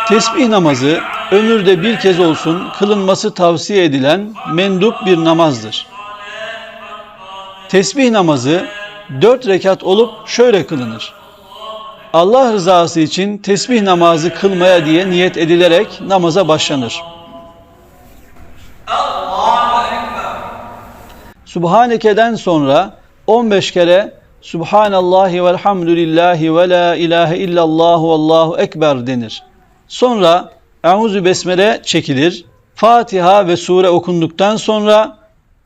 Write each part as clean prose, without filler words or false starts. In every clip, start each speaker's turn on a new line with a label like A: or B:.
A: Tesbih namazı ömürde bir kez olsun kılınması tavsiye edilen mendup bir namazdır. Tesbih namazı 4 rekat olup şöyle kılınır. Allah rızası için tesbih namazı kılmaya diye niyet edilerek namaza başlanır. Subhaneke'den sonra 15 kere Subhanallahi velhamdülillahi ve la ilahe illallah ve allahu ekber denir. Sonra Euzu Besmele çekilir. Fatiha ve sure okunduktan sonra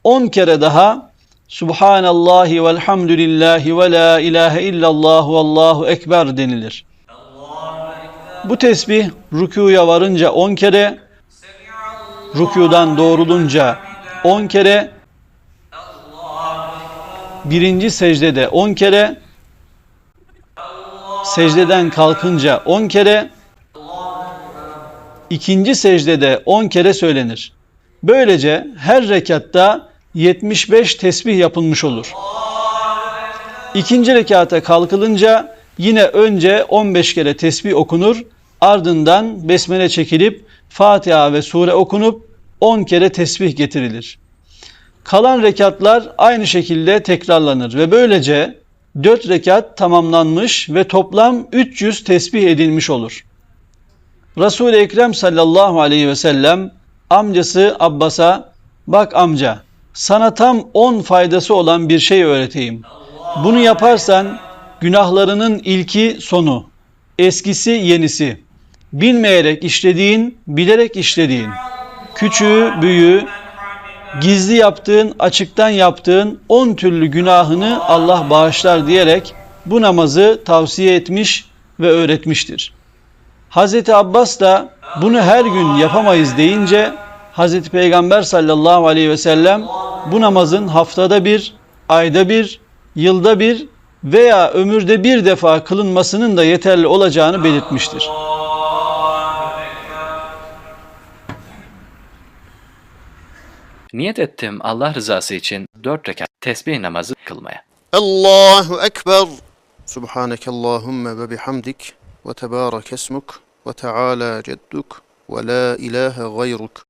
A: 10 kere daha Subhanallahi velhamdülillahi ve la ilahe illallah ve allahu ekber denilir. Bu tesbih rükûya varınca 10 kere, rükûdan doğrulunca 10 kere, birinci secdede 10 kere, secdeden kalkınca 10 kere, ikinci secdede 10 kere söylenir. Böylece her rekatta 75 tesbih yapılmış olur. İkinci rekata kalkılınca yine önce 15 kere tesbih okunur, ardından besmele çekilip Fatiha ve sure okunup 10 kere tesbih getirilir. Kalan rekatlar aynı şekilde tekrarlanır ve böylece 4 rekat tamamlanmış ve toplam 300 tesbih edilmiş olur. Resul-i Ekrem sallallahu aleyhi ve sellem amcası Abbas'a, "Bak amca, sana tam 10 faydası olan bir şey öğreteyim. Bunu yaparsan günahlarının ilki sonu, eskisi yenisi, bilmeyerek işlediğin, bilerek işlediğin, küçüğü büyüğü, gizli yaptığın, açıktan yaptığın 10 türlü günahını Allah bağışlar" diyerek bu namazı tavsiye etmiş ve öğretmiştir. Hazreti Abbas da bunu her gün yapamayız deyince Hazreti Peygamber sallallahu aleyhi ve sellem bu namazın haftada bir, ayda bir, yılda bir veya ömürde bir defa kılınmasının da yeterli olacağını belirtmiştir.
B: Niyet ettim Allah rızası için 4 rekat tesbih namazı kılmaya.
C: Allahu Ekber. Subhanekallahümme ve bihamdik ve tebârek esmuk ve teâlâ cedduk ve la ilahe gayruk.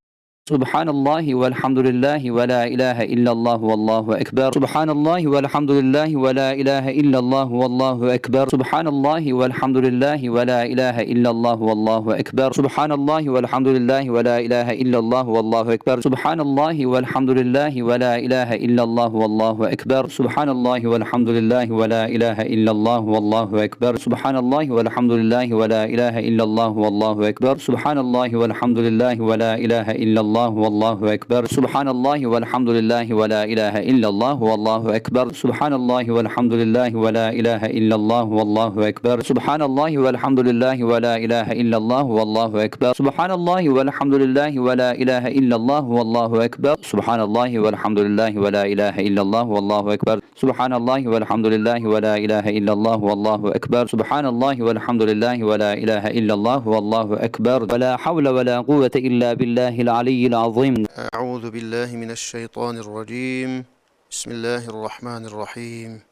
D: Subhanallahi velhamdülillahi ve la ilahe illallah vallahu ekber. Subhanallahi velhamdülillahi ve la ilahe illallah vallahu ekber. Subhanallahi velhamdülillahi ve la ilahe illallah vallahu ekber. Subhanallahi velhamdülillahi ve la ilahe illallah vallahu ekber. Subhanallahi velhamdülillahi ve la ilahe illallah vallahu ekber. Subhanallahi velhamdülillahi ve la ilahe illallah vallahu ekber. Subhanallahi velhamdülillahi ve la ilahe illallah vallahu ekber. Subhanallahi velhamdülillahi ve la ilahe illallah vallahu ekber. Subhanallahi velhamdülillahi ve la ilahe illallah vallahu ekber. Subhanallahi velhamdülillahi ve la ilahe illallah vallahu ekber. Subhanallahi velhamdülillahi ve la ilahe illallah vallahu ekber. Subhanallahi velhamdülillahi ve la ilahe illallah vallahu ekber. Subhanallahi velhamdülillahi ve la ilahe illallah vallahu ekber. Subhanallahi velhamdülillahi ve la ilahe illallah vallahu ekber. Subhanallahi velhamdülillahi ve la ilahe illallah vallahu ekber. Ve la havle ve la kuvvete illa billahil aliyyil azim.
C: Euzu billahi mineşşeytanirracim. Bismillahirrahmanirrahim.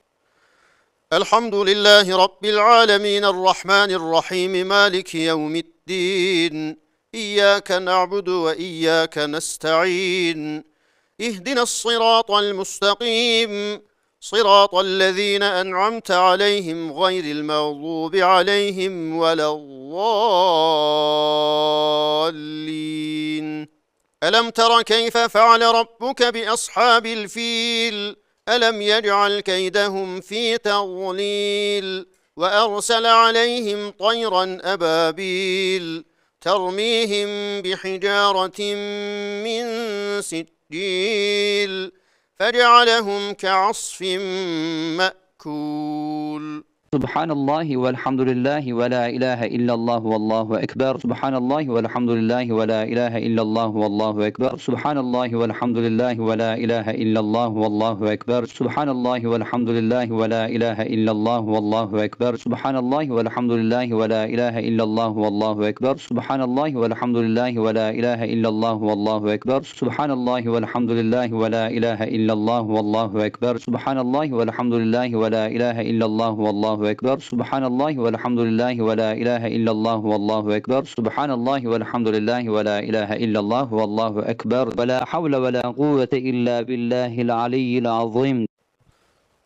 C: Elhamdülillahi Rabbil alemin. Errahmanirrahim. Maliki yevmiddin. İyyâke na'budu ve iyyâke nesta'in. İhdinas sıratal mustakim. Sıratallezîne en'amte aleyhim gayril mağdubi aleyhim veleddallin. Elem tera keyfe feale rabbuke bi ashabil fil. Elem yec'al keydehum fi tadlil. Ve ersele aleyhim tayran ebabil. Termihim bihicaretin min siccil. فَجَعَلَهُمْ كَعَصْفٍ مَأْكُولٍ.
D: Subhanallahi velhamdülillahi ve la ilahe illallah vallahu ekber. Subhanallahi velhamdülillahi ve la ilahe illallah vallahu ekber. Subhanallahi velhamdülillahi ve la ilahe illallah vallahu ekber. Subhanallahi velhamdülillahi ve la ilahe illallah vallahu ekber. Subhanallahi velhamdülillahi ve la ilahe illallah vallahu ekber. Subhanallahi velhamdülillahi ve la ilahe illallah vallahu ekber. Subhanallahi velhamdülillahi ve la ilahe illallah vallahu ekber. Subhanallahi velhamdülillahi ve la ilahe illallah vallahu والله أكبر سبحان الله والحمد لله ولا إله إلا الله والله أكبر سبحان الله والحمد لله ولا إله إلا الله والله أكبر ولا حول ولا قوة إلا بالله العلي العظيم.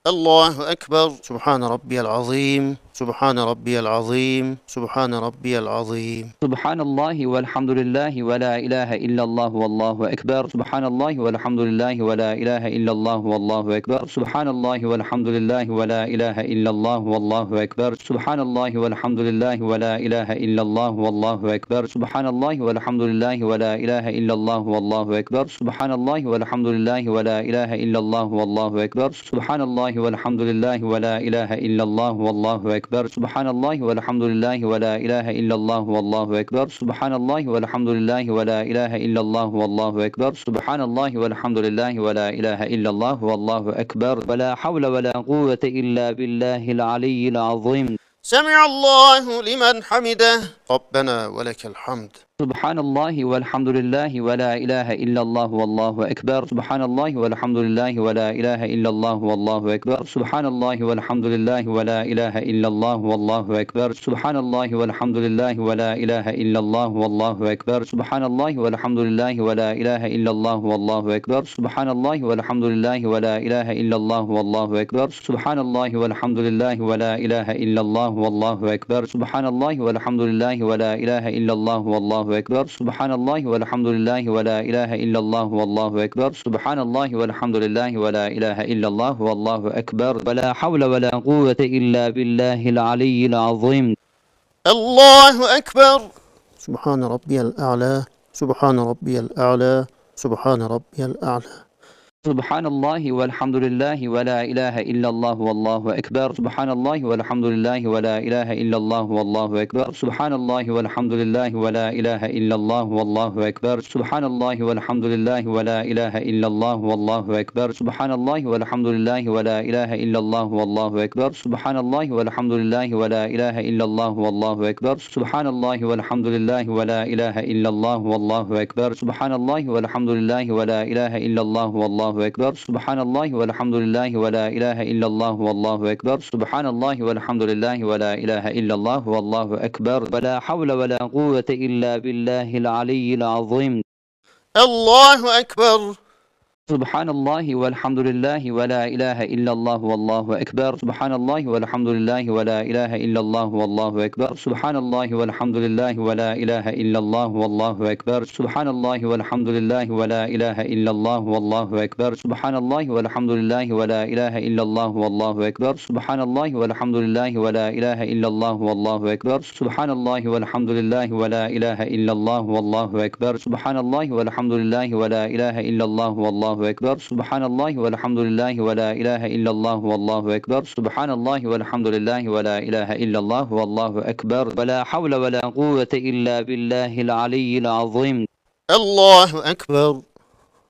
C: الله أكبر. سبحان ربي العظيم، سبحان ربي العظيم، سبحان ربي العظيم.
D: سبحان الله والحمد لله ولا إله إلا الله والله أكبر سبحان الله والحمد لله ولا إله إلا الله والله أكبر سبحان الله والحمد لله ولا إله إلا الله والله أكبر سبحان الله والحمد لله ولا إله إلا الله والله أكبر سبحان الله والحمد لله ولا إله إلا الله والله أكبر سبحان الله والحمد لله ولا إله إلا الله والله أكبر سبحان الله والحمد لله ولا إله إلا الله والله أكبر سبحان الله والحمد لله ولا إله إلا الله والله أكبر سبحان الله والحمد لله ولا إله إلا الله والله أكبر سبحان الله والحمد لله ولا إله إلا الله والله أكبر ولا حول ولا قوة إلا بالله العلي العظيم.
C: سمع الله لمن حمده ربنا ولك الحمد.
D: سبحان الله والحمد لله ولا إله إلا الله والله أكبر سبحان الله والحمد لله ولا إله إلا الله والله أكبر سبحان الله والحمد لله ولا إله إلا الله والله أكبر سبحان الله والحمد لله ولا إله إلا الله والله أكبر سبحان الله والحمد لله ولا إله إلا الله والله أكبر سبحان الله والحمد لله ولا إله إلا الله والله أكبر سبحان الله والحمد لله ولا إله إلا الله والله أكبر سبحان الله والحمد لله ولا إله إلا الله والله أكبر سبحان الله والحمد لله ولا إله إلا الله والله أكبر سبحان الله والحمد لله ولا إله إلا الله والله أكبر ولا حول ولا قوة إلا بالله العلي العظيم.
C: الله أكبر. سبحان ربي الأعلى، سبحان ربي الأعلى، سبحان ربي الأعلى.
D: سبحان الله والحمد لله ولا إله إلا الله والله أكبر سبحان الله والحمد لله ولا إله إلا الله والله أكبر سبحان الله والحمد لله ولا إله إلا الله والله أكبر سبحان الله والحمد لله ولا إله إلا الله والله أكبر سبحان الله والحمد لله ولا إله إلا الله والله أكبر سبحان الله والحمد لله ولا إله إلا الله والله أكبر سبحان الله والحمد لله ولا إله إلا الله والله أكبر سبحان الله والحمد لله ولا إله إلا الله والله أكبر سبحان الله والحمد لله ولا إله إلا الله والله أكبر سبحان الله والحمد لله ولا إله إلا الله والله أكبر ولا حول ولا قوة إلا بالله العلي العظيم.
C: الله أكبر.
D: سبحان الله والحمد لله ولا إله إلا الله والله أكبر سبحان الله والحمد لله ولا إله إلا الله والله أكبر سبحان الله والحمد لله ولا إله إلا الله والله أكبر سبحان الله والحمد لله ولا إله إلا الله والله أكبر سبحان الله والحمد لله ولا إله إلا الله والله أكبر سبحان الله والحمد لله ولا إله إلا الله والله أكبر سبحان الله والحمد لله ولا إله إلا الله والله أكبر سبحان الله والحمد لله ولا إله إلا الله والله أكبر سبحان الله والحمد لله ولا إله إلا الله والله أكبر سبحان الله والحمد لله ولا إله إلا الله والله أكبر ولا حول ولا قوة إلا بالله العلي العظيم.
C: الله أكبر.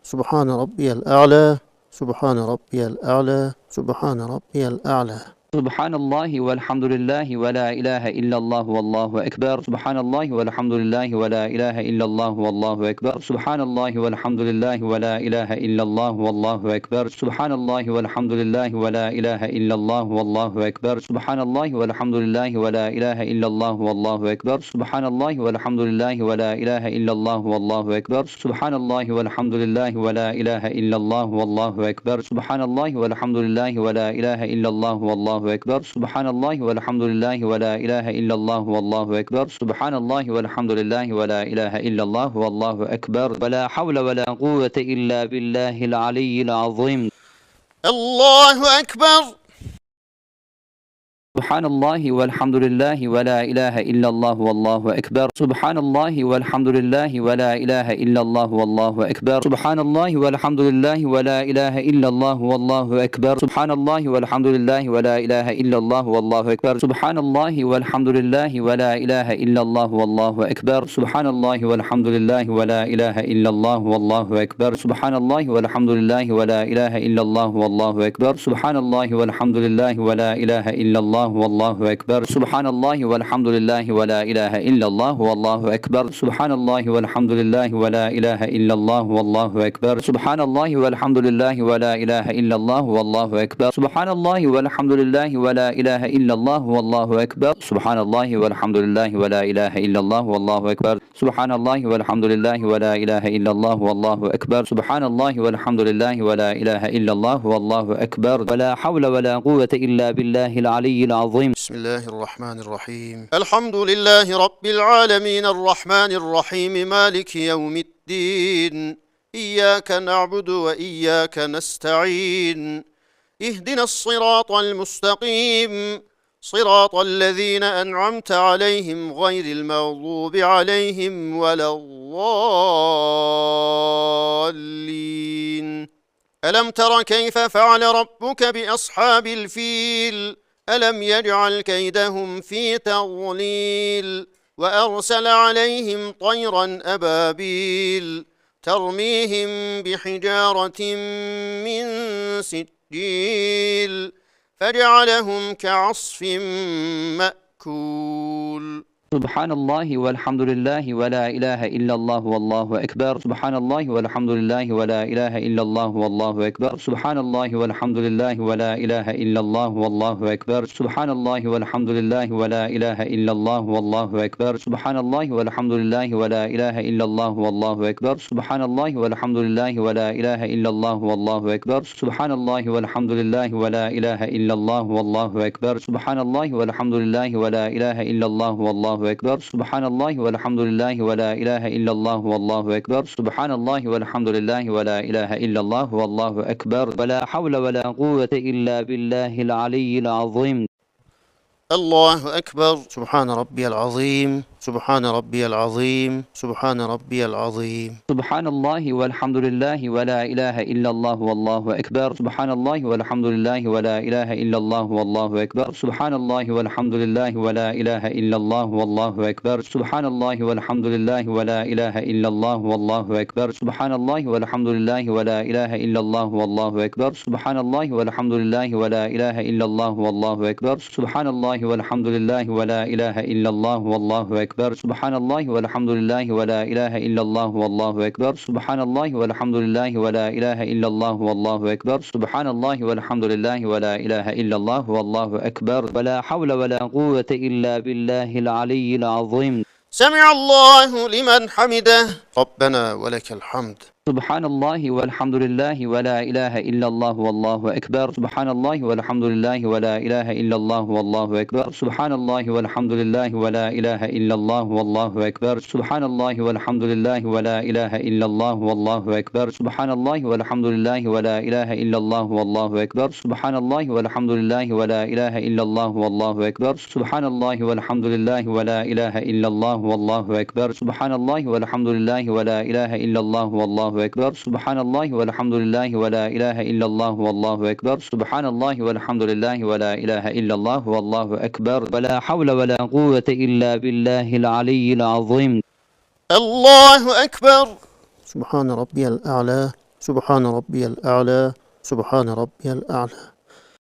C: سبحان ربي الأعلى، سبحان ربي الأعلى، سبحان ربي الأعلى.
D: سبحان الله والحمد لله ولا إله إلا الله والله أكبر سبحان الله والحمد لله ولا إله إلا الله والله أكبر سبحان الله والحمد لله ولا إله إلا الله والله أكبر سبحان الله والحمد لله ولا إله إلا الله والله أكبر سبحان الله والحمد لله ولا إله إلا الله والله أكبر سبحان الله والحمد لله ولا إله إلا الله والله أكبر سبحان الله والحمد لله ولا إله إلا الله والله أكبر سبحان الله والحمد لله ولا إله إلا الله والله أكبر سبحان الله والحمد لله ولا إله إلا الله والله أكبر سبحان الله والحمد لله ولا إله إلا الله والله أكبر ولا حول ولا قوة إلا بالله العلي العظيم.
C: الله أكبر.
D: سبحان الله والحمد لله ولا إله إلا الله والله أكبر سبحان الله والحمد لله ولا إله إلا الله والله أكبر سبحان الله والحمد لله ولا إله إلا الله والله أكبر سبحان الله والحمد لله ولا إله إلا الله والله أكبر سبحان الله والحمد لله ولا إله إلا الله والله أكبر سبحان الله والحمد لله ولا إله إلا الله والله أكبر سبحان الله والحمد لله ولا إله إلا الله والله أكبر سبحان الله والحمد لله ولا إله إلا الله الله والله أكبر سبحان الله والحمد لله ولا إله إلا الله والله أكبر سبحان الله والحمد لله ولا إله إلا الله والله أكبر سبحان الله والحمد لله ولا إله إلا الله والله أكبر سبحان الله والحمد لله ولا إله إلا الله والله أكبر سبحان الله والحمد لله ولا إله إلا الله والله أكبر سبحان الله والحمد لله ولا إله إلا الله والله أكبر سبحان الله والحمد لله ولا إله إلا الله والله أكبر ولا حول ولا قوة إلا بالله العلي العظيم.
C: بسم الله الرحمن الرحيم. الحمد لله رب العالمين الرحمن الرحيم مالك يوم الدين. إياك نعبد وإياك نستعين. اهدنا الصراط المستقيم صراط الذين أنعمت عليهم غير المغضوب عليهم ولا الضالين. ألم تر كيف فعل ربك بأصحاب الفيل ألم يجعل كيدهم في تضليل وأرسل عليهم طيرا أبابيل ترميهم بحجارة من سجيل فجعلهم كعصف مأكول.
D: سبحان الله والحمد لله ولا إله إلا الله والله أكبر سبحان الله والحمد لله ولا إله إلا الله والله أكبر سبحان الله والحمد لله ولا إله إلا الله والله أكبر سبحان الله والحمد لله ولا إله إلا الله والله أكبر سبحان الله والحمد لله ولا إله إلا الله والله أكبر سبحان الله والحمد لله ولا إله إلا الله والله أكبر سبحان الله والحمد لله ولا إله إلا الله والله أكبر سبحان الله والحمد لله ولا إله إلا الله والله أكبر سبحان الله والحمد لله ولا إله إلا الله والله أكبر سبحان الله والحمد لله ولا إله إلا الله والله أكبر ولا حول ولا قوة إلا بالله العلي العظيم.
C: الله أكبر. سبحان ربي العظيم سبحان ربي العظيم سبحان ربي العظيم.
D: سبحان الله والحمد لله ولا إله إلا الله والله أكبر سبحان الله والحمد لله ولا إله إلا الله والله أكبر سبحان الله والحمد لله ولا إله إلا الله والله أكبر سبحان الله والحمد لله ولا إله إلا الله والله أكبر سبحان الله والحمد لله ولا إله إلا الله والله أكبر سبحان الله والحمد لله ولا إله إلا الله والله أكبر سبحان الله والحمد لله ولا إله إلا الله والله أكبر سبحان الله والحمد لله ولا إله إلا الله والله أكبر سبحان الله والحمد لله ولا إله إلا الله والله أكبر سبحان الله والحمد لله ولا إله إلا الله والله أكبر ولا حول ولا قوة إلا بالله العلي العظيم.
C: سمع الله لمن حمده ربنا ولك الحمد.
D: سبحان الله والحمد لله ولا إله إلا الله والله أكبر سبحان الله والحمد لله ولا إله إلا الله والله أكبر سبحان الله والحمد لله ولا إله إلا الله والله أكبر سبحان الله والحمد لله ولا إله إلا الله والله أكبر سبحان الله والحمد لله ولا إله إلا الله والله أكبر سبحان الله والحمد لله ولا إله إلا الله والله أكبر سبحان الله والحمد لله ولا إله إلا الله والله أكبر سبحان الله والحمد لله ولا إله إلا الله والله أكبر سبحان الله والحمد لله ولا إله إلا الله والله أكبر سبحان الله والحمد لله ولا إله إلا الله والله أكبر ولا حول ولا قوة إلا بالله العلي العظيم.
C: الله أكبر. سبحان ربي الأعلى سبحان ربي الأعلى سبحان ربي الأعلى.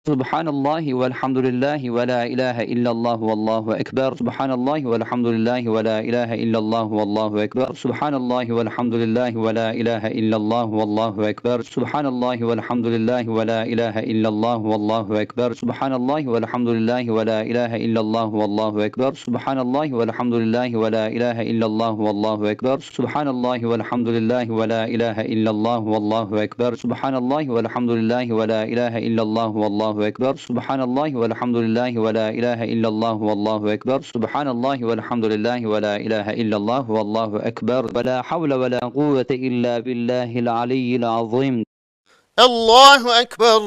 D: سبحان الله والحمد لله ولا إله إلا الله والله أكبر سبحان الله والحمد لله ولا إله إلا الله والله أكبر سبحان الله والحمد لله ولا إله إلا الله والله أكبر سبحان الله والحمد لله ولا إله إلا الله والله أكبر سبحان الله والحمد لله ولا إله إلا الله والله أكبر سبحان الله والحمد لله ولا إله إلا الله والله أكبر سبحان الله والحمد لله ولا إله إلا الله والله أكبر سبحان الله والحمد لله ولا إله إلا الله والله أكبر سبحان الله والحمد لله ولا إله إلا الله والله أكبر سبحان الله والحمد لله ولا إله إلا الله والله أكبر ولا حول ولا قوة إلا بالله العلي العظيم.
C: الله أكبر.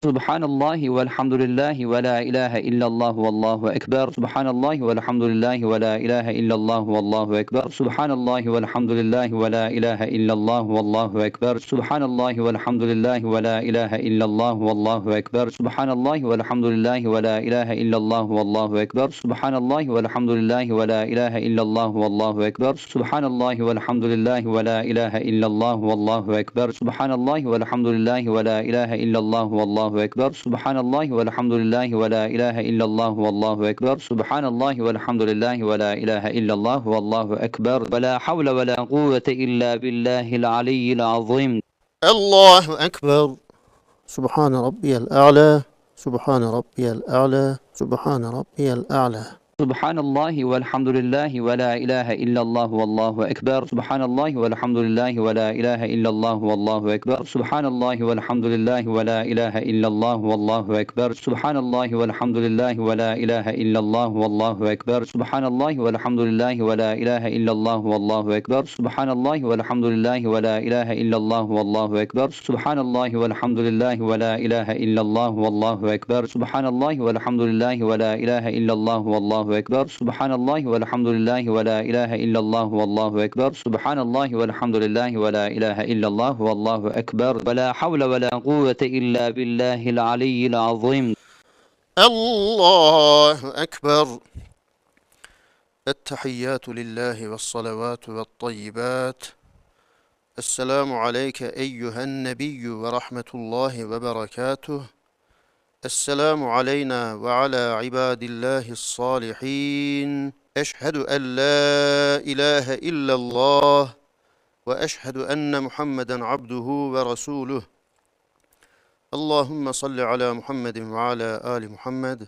D: سبحان الله والحمد لله ولا إله إلا الله والله أكبر سبحان الله والحمد لله ولا إله إلا الله والله أكبر سبحان الله والحمد لله ولا إله إلا الله والله أكبر سبحان الله والحمد لله ولا إله إلا الله والله أكبر سبحان الله والحمد لله ولا إله إلا الله والله أكبر سبحان الله والحمد لله ولا إله إلا الله والله أكبر سبحان الله والحمد لله ولا إله إلا الله والله أكبر سبحان الله والحمد لله ولا إله إلا الله والله والله أكبر سبحان الله والحمد لله ولا إله إلا الله والله أكبر سبحان الله والحمد لله ولا إله إلا الله والله أكبر ولا حول ولا قوة إلا بالله العلي العظيم.
C: الله أكبر. سبحان ربي الأعلى، سبحان ربي الأعلى، سبحان ربي الأعلى.
D: سبحان الله والحمد لله ولا إله إلا الله والله أكبر سبحان الله والحمد لله ولا إله إلا الله والله أكبر سبحان الله والحمد لله ولا إله إلا الله والله أكبر سبحان الله والحمد لله ولا إله إلا الله والله أكبر سبحان الله والحمد لله ولا إله إلا الله والله أكبر سبحان الله والحمد لله ولا إله إلا الله والله أكبر سبحان الله والحمد لله ولا إله إلا الله والله أكبر سبحان الله والحمد لله ولا إله إلا الله والله أكبر سبحان الله والحمد لله ولا إله إلا الله والله أكبر سبحان الله والحمد لله ولا إله إلا الله والله أكبر ولا حول ولا قوة إلا بالله العلي العظيم.
C: الله أكبر. التحيات لله والصلوات والطيبات. السلام عليك أيها النبي ورحمة الله وبركاته. السلام علينا وعلى عباد الله الصالحين. أشهد أن لا إله إلا الله وأشهد أن محمدا عبده ورسوله. اللهم صل على محمد وعلى آل محمد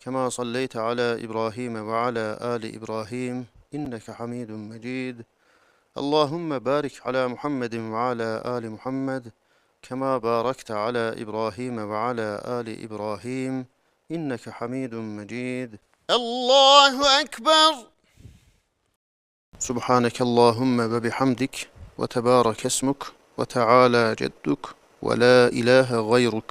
C: كما صليت على إبراهيم وعلى آل إبراهيم إنك حميد مجيد. اللهم بارك على محمد وعلى آل محمد كما باركت على إبراهيم وعلى آل إبراهيم إنك حميد مجيد. الله أكبر. سبحانك اللهم وبحمدك وتبارك اسمك وتعالى جدك ولا إله غيرك.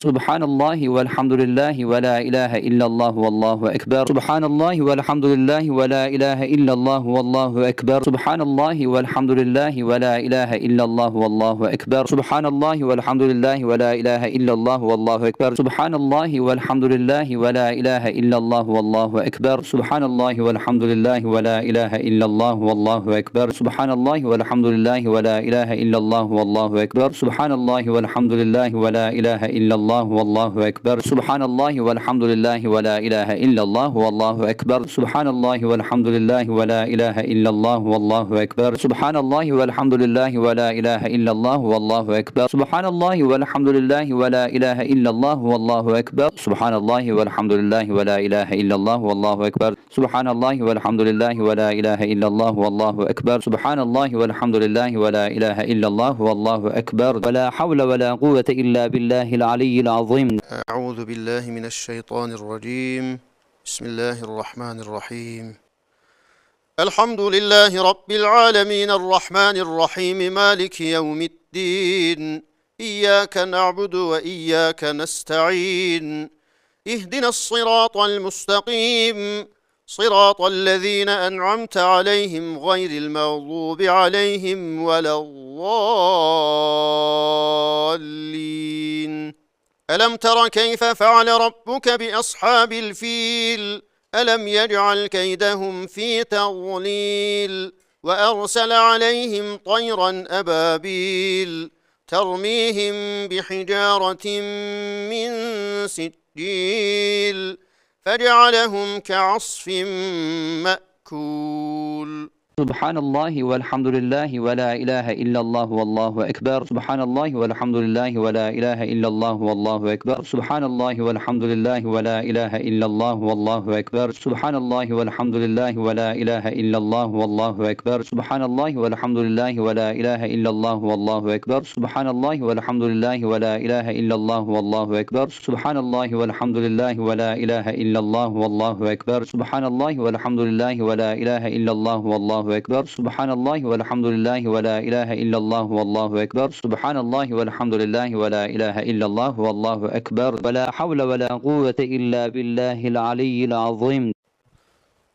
D: سبحان الله والحمد لله ولا إله إلا الله والله أكبر سبحان الله والحمد لله ولا إله إلا الله والله أكبر سبحان الله والحمد لله ولا إله إلا الله والله أكبر سبحان الله والحمد لله ولا إله إلا الله والله أكبر سبحان الله والحمد لله ولا إله إلا الله والله أكبر سبحان الله والحمد لله ولا إله إلا الله والله أكبر سبحان الله والحمد لله ولا إله إلا الله والله أكبر سبحان الله والحمد لله ولا إله إلا الله والله أكبر سبحان الله والحمد لله ولا إله إلا الله والله أكبر سبحان الله والحمد لله ولا إله إلا الله والله أكبر سبحان الله والحمد لله ولا إله إلا الله والله أكبر سبحان الله والحمد لله ولا إله إلا الله والله أكبر سبحان الله والحمد لله ولا إله إلا الله والله أكبر سبحان الله والحمد لله ولا إله إلا الله والله أكبر سبحان الله والحمد لله ولا إله إلا الله والله أكبر ولا حول ولا قوة إلا بالله العلي العظيم.
C: أعوذ بالله من الشيطان الرجيم. بسم الله الرحمن الرحيم. الحمد لله رب العالمين الرحمن الرحيم مالك يوم الدين. إياك نعبد وإياك نستعين. اهدنا الصراط المستقيم صراط الذين أنعمت عليهم غير المغضوب عليهم ولا الضالين. ألم تر كيف فعل ربك بأصحاب الفيل ألم يجعل كيدهم في تضليل وأرسل عليهم طيرا أبابيل ترميهم بحجارة من سجيل فجعلهم كعصف مأكول.
D: سبحان الله والحمد لله ولا إله إلا الله والله أكبر سبحان الله والحمد لله ولا إله إلا الله والله أكبر سبحان الله والحمد لله ولا إله إلا الله والله أكبر سبحان الله والحمد لله ولا إله إلا الله والله أكبر سبحان الله والحمد لله ولا إله إلا الله والله أكبر سبحان الله والحمد لله ولا إله إلا الله والله أكبر سبحان الله والحمد لله ولا إله إلا الله والله أكبر سبحان الله والحمد لله ولا إله إلا الله والله أكبر سبحان الله والحمد لله ولا إله إلا الله والله أكبر سبحان الله والحمد لله ولا إله إلا الله والله أكبر ولا حول ولا قوة إلا بالله العلي العظيم.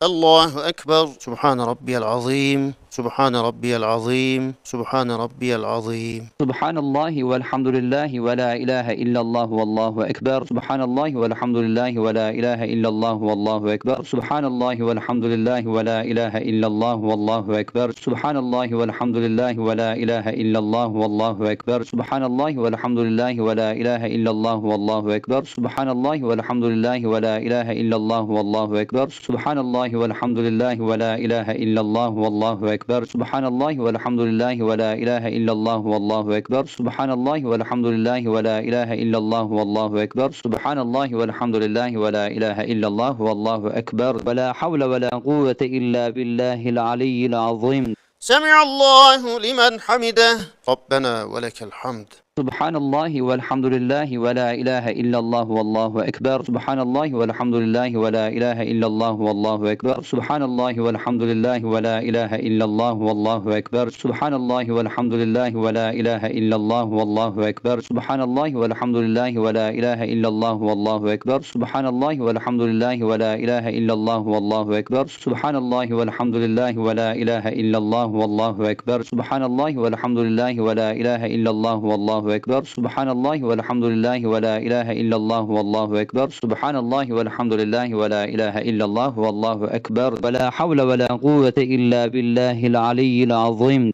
C: الله أكبر. سبحان ربي العظيم. سبحان ربي العظيم سبحان ربي العظيم
D: سبحان الله والحمد لله ولا إله إلا الله والله أكبر سبحان الله والحمد لله ولا إله إلا الله والله أكبر سبحان الله والحمد لله ولا إله إلا الله والله أكبر سبحان الله والحمد لله ولا إله إلا الله والله أكبر سبحان الله والحمد لله ولا إله إلا الله والله أكبر سبحان الله والحمد لله ولا إله إلا الله والله أكبر سبحان الله والحمد لله ولا إله إلا الله والله أكبر سبحان الله والحمد لله ولا إله إلا الله والله أكبر سبحان الله والحمد لله ولا إله إلا الله والله أكبر سبحان الله والحمد لله ولا إله إلا الله والله أكبر ولا حول ولا قوة إلا بالله العلي العظيم
C: سمع الله لمن حمده ربنا ولك الحمد
D: سبحان الله والحمد لله ولا إله إلا الله والله أكبر سبحان الله والحمد لله ولا إله إلا الله والله أكبر سبحان الله والحمد لله ولا إله إلا الله والله أكبر سبحان الله والحمد لله ولا إله إلا الله والله أكبر سبحان الله والحمد لله ولا إله إلا الله والله أكبر سبحان الله والحمد لله ولا إله إلا الله والله أكبر سبحان الله والحمد لله ولا إله إلا الله والله أكبر سبحان الله والحمد لله ولا إله إلا الله والله أكبر سبحان الله والحمد لله ولا إله إلا الله والله أكبر سبحان الله والحمد لله ولا إله إلا الله والله أكبر ولا حول ولا قوة إلا بالله العلي العظيم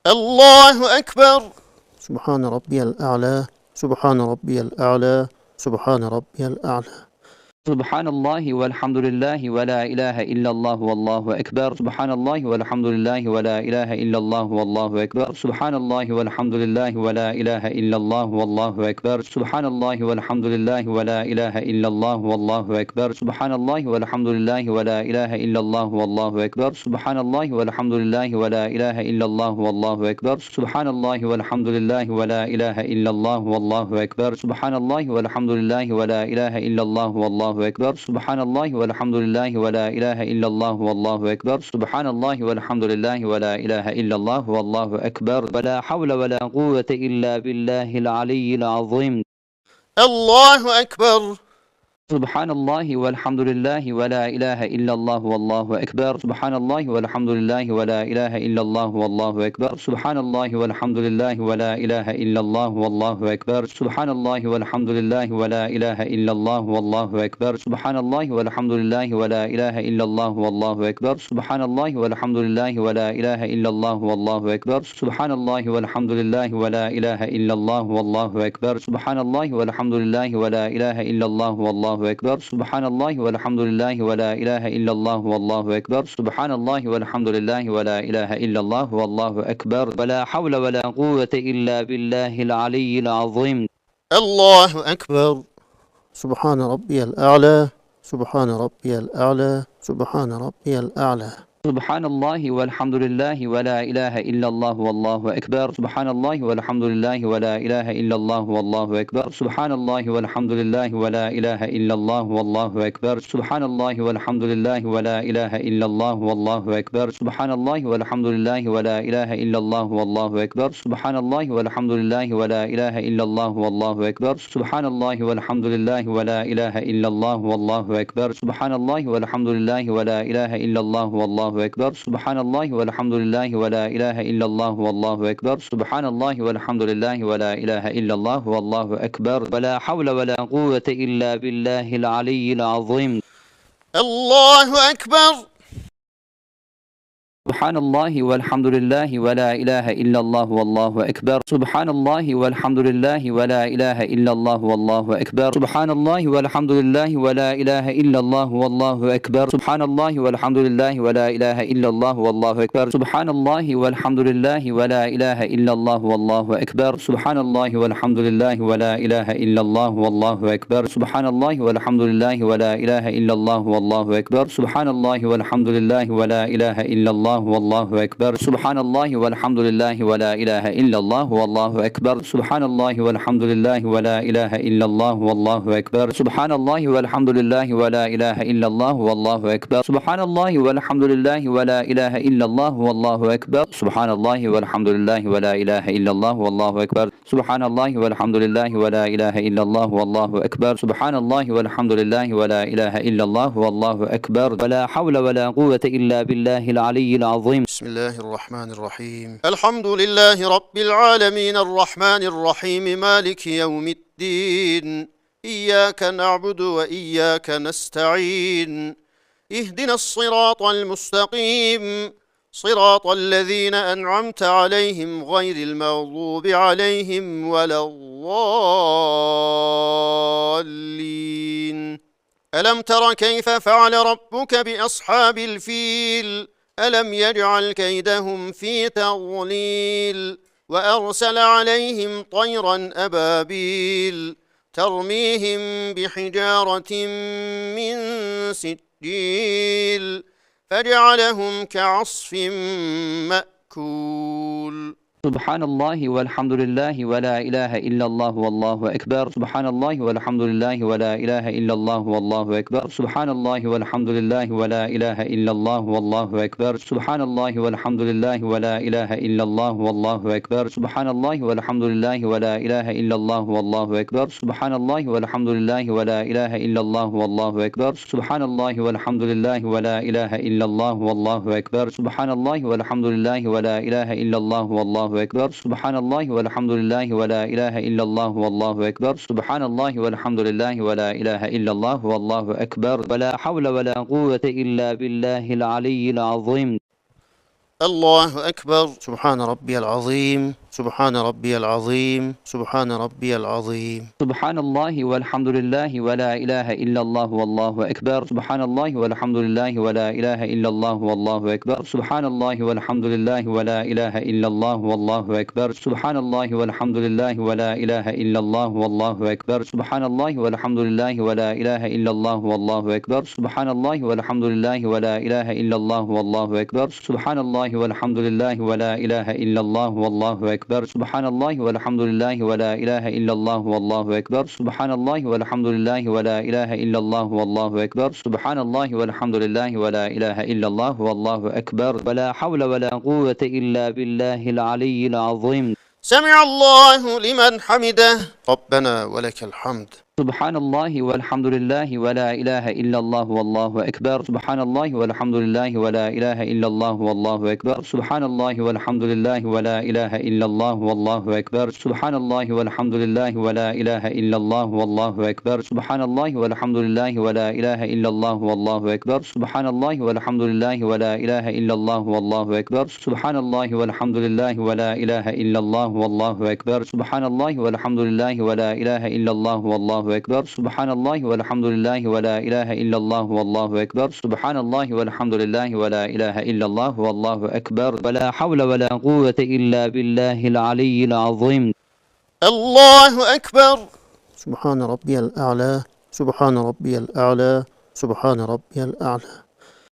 C: الله أكبر سبحان ربي الأعلى سبحان ربي الأعلى سبحان ربي الأعلى
D: سبحان الله والحمد لله ولا إله إلا الله والله أكبر سبحان الله والحمد لله ولا إله إلا الله والله أكبر سبحان الله والحمد لله ولا إله إلا الله والله أكبر سبحان الله والحمد لله ولا إله إلا الله والله أكبر سبحان الله والحمد لله ولا إله إلا الله والله أكبر سبحان الله والحمد لله ولا إله إلا الله والله أكبر سبحان الله والحمد لله ولا إله إلا الله والله أكبر سبحان الله والحمد لله ولا إله إلا الله والله أكبر سبحان الله والحمد لله ولا إله إلا الله والله أكبر سبحان الله والحمد لله ولا إله إلا الله والله أكبر ولا حول ولا قوة إلا بالله العلي العظيم
C: الله أكبر
D: سبحان الله والحمد لله ولا إله إلا الله والله أكبر سبحان الله والحمد لله ولا إله إلا الله والله أكبر سبحان الله والحمد لله ولا إله إلا الله والله أكبر سبحان الله والحمد لله ولا إله إلا الله والله أكبر سبحان الله والحمد لله ولا إله إلا الله والله أكبر سبحان الله والحمد لله ولا إله إلا الله والله أكبر سبحان الله والحمد لله ولا إله إلا الله والله أكبر سبحان الله والحمد لله ولا إله إلا الله والله أكبر سبحان الله والحمد لله ولا إله إلا الله والله أكبر سبحان الله والحمد لله ولا إله إلا الله والله أكبر ولا حول ولا قوة إلا بالله العلي العظيم
C: الله أكبر سبحان ربي الأعلى سبحان ربي الأعلى سبحان ربي الأعلى
D: سبحان الله والحمد لله ولا إله إلا الله والله أكبر سبحان الله والحمد لله ولا إله إلا الله والله أكبر سبحان الله والحمد لله ولا إله إلا الله والله أكبر سبحان الله والحمد لله ولا إله إلا الله والله أكبر سبحان الله والحمد لله ولا إله إلا الله والله أكبر سبحان الله والحمد لله ولا إله إلا الله والله أكبر سبحان الله والحمد لله ولا إله إلا الله والله أكبر سبحان الله والحمد لله ولا إله إلا الله والله أكبر سبحان الله والحمد لله ولا إله إلا الله والله أكبر سبحان الله والحمد لله ولا إله إلا الله والله أكبر ولا حول ولا قوة إلا بالله العلي العظيم
C: الله أكبر
D: سبحان الله والحمد لله ولا إله إلا الله والله أكبر سبحان الله والحمد لله ولا إله إلا الله والله أكبر سبحان الله والحمد لله ولا إله إلا الله والله أكبر سبحان الله والحمد لله ولا إله إلا الله والله أكبر سبحان الله والحمد لله ولا إله إلا الله والله أكبر سبحان الله والحمد لله ولا إله إلا الله والله أكبر سبحان الله والحمد لله ولا إله إلا الله والله أكبر سبحان الله والحمد لله ولا إله إلا الله والله أكبر سبحان الله والحمد لله ولا إله إلا الله والله أكبر سبحان الله والحمد لله ولا إله إلا الله والله أكبر سبحان الله والحمد لله ولا إله إلا الله والله أكبر سبحان الله والحمد لله ولا إله إلا الله والله أكبر سبحان الله والحمد لله ولا إله إلا الله والله أكبر سبحان الله والحمد لله ولا إله إلا الله والله أكبر سبحان الله والحمد لله ولا إله إلا الله والله أكبر ولا حول ولا قوة إلا بالله العلي العظيم العظيم.
C: بسم الله الرحمن الرحيم الحمد لله رب العالمين الرحمن الرحيم مالك يوم الدين إياك نعبد وإياك نستعين اهدنا الصراط المستقيم صراط الذين أنعمت عليهم غير المغضوب عليهم ولا الضالين ألم تر كيف فعل ربك بأصحاب الفيل ألم يجعل كيدهم في تضليل وأرسل عليهم طيرا أبابيل ترميهم بحجارة من سجيل فجعلهم كعصف مأكول
D: سبحان الله والحمد لله ولا إله إلا الله والله أكبر. سبحان الله والحمد لله ولا إله إلا الله والله أكبر. سبحان الله والحمد لله ولا إله إلا الله والله أكبر. سبحان الله والحمد لله ولا إله إلا الله والله أكبر. سبحان الله والحمد لله ولا إله إلا الله والله أكبر. سبحان الله والحمد لله ولا إله إلا الله والله أكبر. سبحان الله والحمد لله ولا إله إلا الله والله أكبر. سبحان الله والحمد لله ولا إله إلا الله والله أكبر. سبحان الله والحمد لله ولا إله إلا الله والله أكبر. سبحان الله والحمد لله ولا إله إلا الله والله أكبر. ولا حول ولا قوة إلا بالله العلي العظيم.
C: الله أكبر سبحان ربي العظيم سبحان ربي العظيم سبحان ربي العظيم
D: سبحان الله والحمد لله ولا إله إلا الله والله أكبر. سبحان الله والحمد لله ولا إله إلا الله والله أكبر. سبحان الله والحمد لله ولا إله إلا الله والله أكبر. سبحان الله والحمد لله ولا إله إلا الله والله أكبر. سبحان الله والحمد لله ولا إله إلا الله والله أكبر. سبحان الله والحمد لله ولا إله إلا الله والله أكبر. سبحان الله والحمد لله ولا إله إلا الله والله أكبر. سبحان الله والحمد لله ولا إله إلا الله والله أكبر. سبحان الله والحمد لله ولا إله إلا الله والله أكبر. سبحان الله والحمد لله ولا إله إلا الله والله أكبر. ولا حول ولا قوة إلا بالله العلي العظيم.
C: سمع الله لمن حمده ربنا ولك الحمد
D: سبحان الله والحمد لله ولا إله إلا الله والله أكبر. سبحان الله والحمد لله ولا إله إلا الله والله أكبر. سبحان الله والحمد لله ولا إله إلا الله والله أكبر. سبحان الله والحمد لله ولا إله إلا الله والله أكبر. سبحان الله والحمد لله ولا إله إلا الله والله أكبر. سبحان الله والحمد لله ولا إله إلا الله والله أكبر. سبحان الله والحمد لله ولا إله إلا الله والله أكبر. سبحان الله والحمد لله ولا إله إلا الله والله أكبر. سبحان الله والحمد لله ولا إله إلا الله والله أكبر. سبحان الله والحمد لله ولا إله إلا الله والله أكبر. ولا حول ولا قوة إلا بالله العلي العظيم.
C: الله أكبر سبحان ربي الأعلى سبحان ربي الأعلى سبحان ربي الأعلى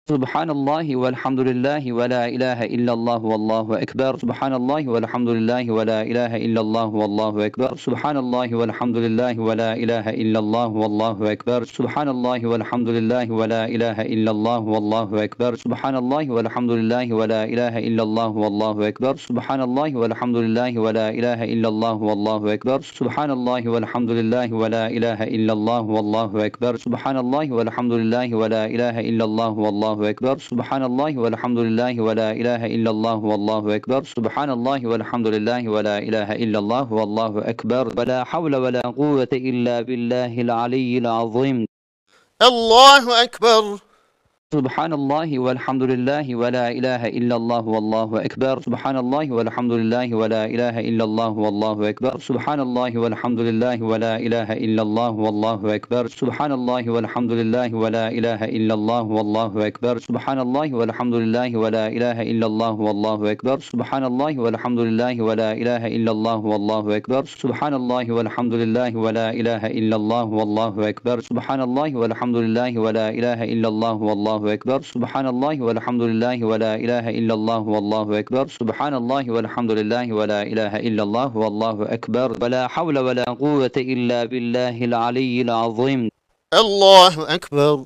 D: سبحان الله والحمد لله ولا إله إلا الله والله أكبر. سبحان الله والحمد لله ولا إله إلا الله والله أكبر. سبحان الله والحمد لله ولا إله إلا الله والله أكبر. سبحان الله والحمد لله ولا إله إلا الله والله أكبر. سبحان الله والحمد لله ولا إله إلا الله والله أكبر. سبحان الله والحمد لله ولا إله إلا الله والله أكبر. سبحان الله والحمد لله ولا إله إلا الله والله أكبر. سبحان الله والحمد لله ولا إله إلا الله والله أكبر. سبحان الله والحمد لله ولا إله إلا الله والله أكبر. سبحان الله والحمد لله ولا إله إلا الله والله أكبر. ولا حول ولا قوة إلا بالله العلي العظيم.
C: الله أكبر
D: سبحان الله والحمد لله ولا إله إلا الله والله أكبر. سبحان الله والحمد لله ولا إله إلا الله والله أكبر. سبحان الله والحمد لله ولا إله إلا الله والله أكبر. سبحان الله والحمد لله ولا إله إلا الله والله أكبر. سبحان الله والحمد لله ولا إله إلا الله والله أكبر. سبحان الله والحمد لله ولا إله إلا الله والله أكبر. سبحان الله والحمد لله ولا إله إلا الله والله أكبر. سبحان الله والحمد لله ولا إله إلا الله والله أكبر. سبحان الله والحمد لله ولا إله إلا الله والله أكبر. سبحان الله والحمد لله ولا إله إلا الله والله أكبر. ولا حول ولا قوة إلا بالله العلي العظيم.
C: الله أكبر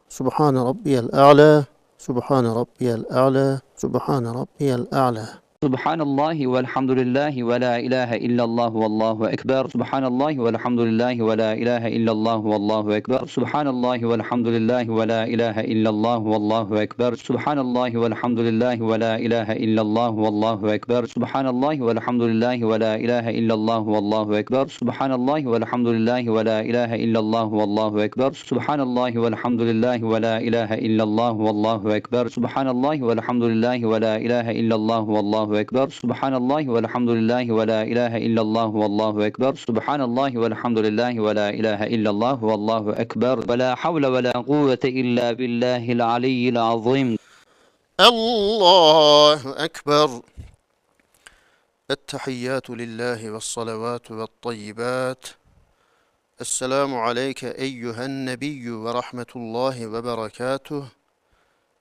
C: سبحان ربي الأعلى سبحان ربي الأعلى سبحان ربي الأعلى
D: Subhanallahi velhamdülillahi ve la ilahe illallah vallahu ekber. Subhanallahi velhamdülillahi ve la ilahe illallah vallahu ekber. Subhanallahi velhamdülillahi ve la ilahe illallah vallahu ekber. Subhanallahi velhamdülillahi ve la ilahe illallah vallahu ekber. Subhanallahi velhamdülillahi ve la ilahe illallah vallahu ekber. Subhanallahi velhamdülillahi ve la ilahe illallah vallahu ekber. Subhanallahi velhamdülillahi ve la ilahe illallah vallahu ekber. Subhanallahi velhamdülillahi ve la ilahe illallah vallahu ekber. Subhanallahi velhamdülillahi ve la ilahe illallah vallahu ekber. Subhanallahi velhamdülillahi ve la ilahe illallah vallahu ekber. Ve la havle ve la kuvvete illa billahil aliyyil azim.
C: Allahu Ekber. Ettehiyyatu lillahi ve salavatu ve tayyibat. Esselamu aleyke eyyühen nebiyyü ve rahmetullahi ve berekatuh.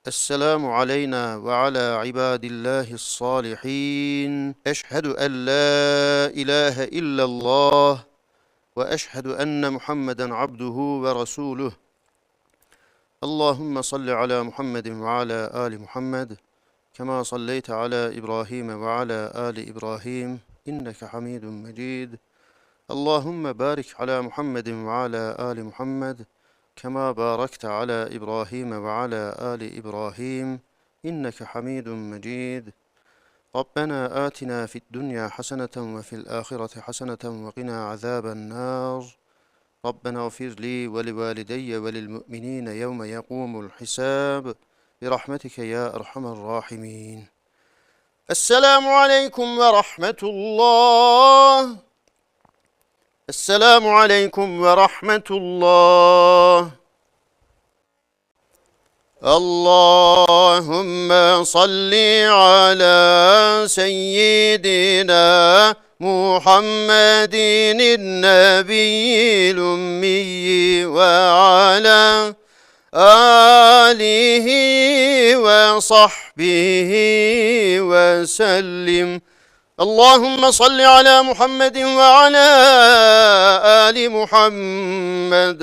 C: Esselamu aleyna ve ala ibadillahis salihin. Eşhedü en la ilahe illallah ve eşhedü enne Muhammeden abduhu ve resuluh. Allahümme salli ala Muhammedin ve ala ali Muhammed. Kema salleyte ala İbrahim ve ala ali İbrahim. İnneke hamidun mecid. Allahümme barik ala Muhammedin ve ala ali Muhammed. Kema barakte ala İbrahim ve ala ali İbrahim. İnneke hamidun mecid. Rabbena atina fid dunya haseneten ve fil ahireti haseneten ve qina azaben nar. Rabbena gfir li ve li valideyye ve lil mu'minine yevme yekumul hisab. Birahmetike ya erhamer rahimin. Esselamu aleyküm ve rahmetullah. Esselamu aleyküm ve rahmetullah. Allahümme salli ala seyyidina Muhammedin nebiyyil ümmiyyi ve ala alihi ve sahbihi ve sellim. Allahümme salli ala Muhammedin ve ala ali Muhammed.